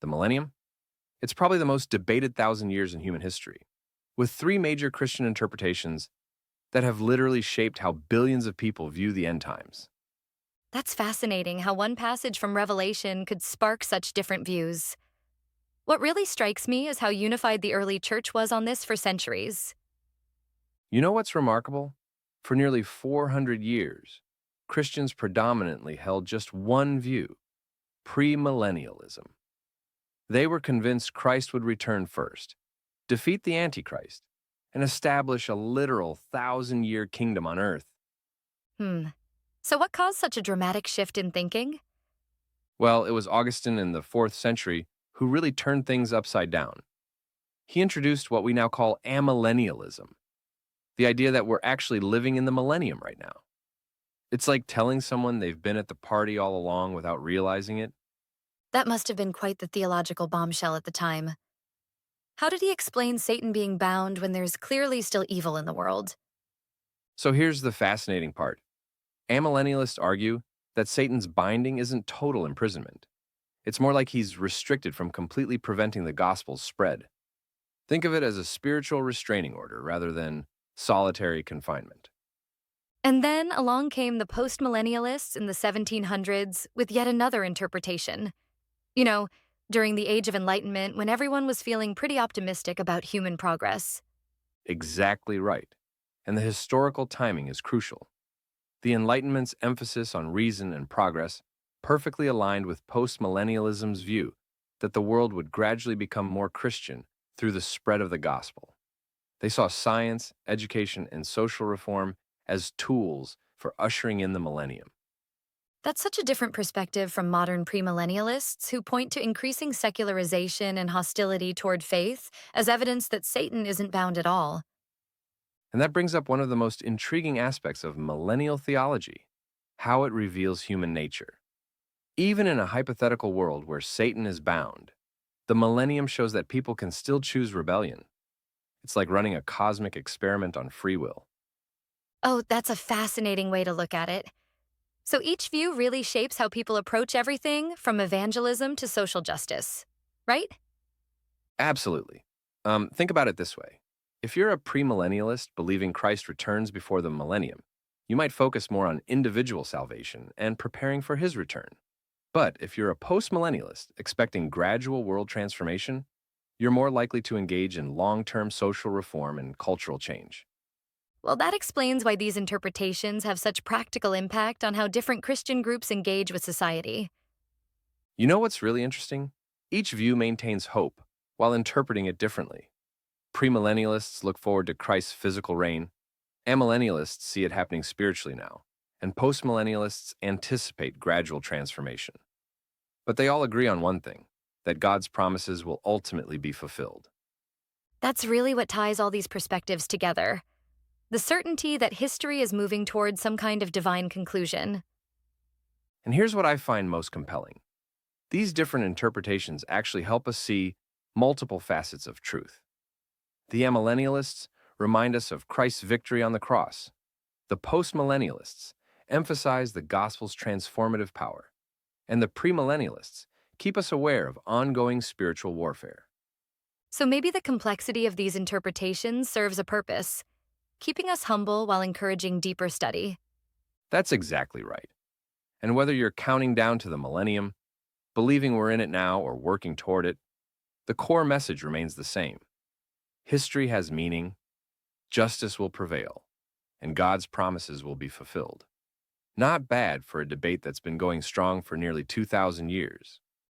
the Millennium, it's probably the most debated 1,000 years in human history, with three major Christian interpretations that have literally shaped how billions of people view the end times. That's fascinating how one passage from Revelation could spark such different views. What really strikes me is how unified the early church was on this for centuries. You know what's remarkable? For nearly 400 years, Christians predominantly held just one view: premillennialism. They were convinced Christ would return first, defeat the Antichrist, and establish a literal 1,000-year kingdom on earth. Hmm. So, what caused such a dramatic shift in thinking? Well, it was Augustine in the 4th century who really turned things upside down. He introduced what we now call amillennialism, the idea that we're actually living in the millennium right now. It's like telling someone they've been at the party all along without realizing it. That must have been quite the theological bombshell at the time. How did he explain Satan being bound when there's clearly still evil in the world? So here's the fascinating part. Amillennialists argue that Satan's binding isn't total imprisonment. It's more like he's restricted from completely preventing the gospel's spread. Think of it as a spiritual restraining order rather than solitary confinement. And then along came the postmillennialists in the 1700s with yet another interpretation. You know, during the Age of Enlightenment, when everyone was feeling pretty optimistic about human progress. Exactly right. And the historical timing is crucial. The Enlightenment's emphasis on reason and progress perfectly aligned with postmillennialism's view that the world would gradually become more Christian through the spread of the gospel. They saw science, education, and social reform as tools for ushering in the millennium. That's such a different perspective from modern premillennialists who point to increasing secularization and hostility toward faith as evidence that Satan isn't bound at all. And that brings up one of the most intriguing aspects of millennial theology: how it reveals human nature. Even in a hypothetical world where Satan is bound, the millennium shows that people can still choose rebellion. It's like running a cosmic experiment on free will. Oh, that's a fascinating way to look at it. So each view really shapes how people approach everything from evangelism to social justice, right? Absolutely. Think about it this way. If you're a premillennialist believing Christ returns before the millennium, you might focus more on individual salvation and preparing for his return. But if you're a postmillennialist expecting gradual world transformation, you're more likely to engage in long-term social reform and cultural change. Well, that explains why these interpretations have such practical impact on how different Christian groups engage with society. You know what's really interesting? Each view maintains hope while interpreting it differently. Premillennialists look forward to Christ's physical reign. Amillennialists see it happening spiritually now. And postmillennialists anticipate gradual transformation. But they all agree on one thing: that God's promises will ultimately be fulfilled. That's really what ties all these perspectives together. The certainty that history is moving toward some kind of divine conclusion. And here's what I find most compelling. These different interpretations actually help us see multiple facets of truth. The amillennialists remind us of Christ's victory on the cross. The postmillennialists emphasize the gospel's transformative power. And the premillennialists keep us aware of ongoing spiritual warfare. So maybe the complexity of these interpretations serves a purpose, keeping us humble while encouraging deeper study. That's exactly right. And whether you're counting down to the millennium, believing we're in it now, or working toward it, the core message remains the same. History has meaning, justice will prevail, and God's promises will be fulfilled. Not bad for a debate that's been going strong for nearly 2,000 years.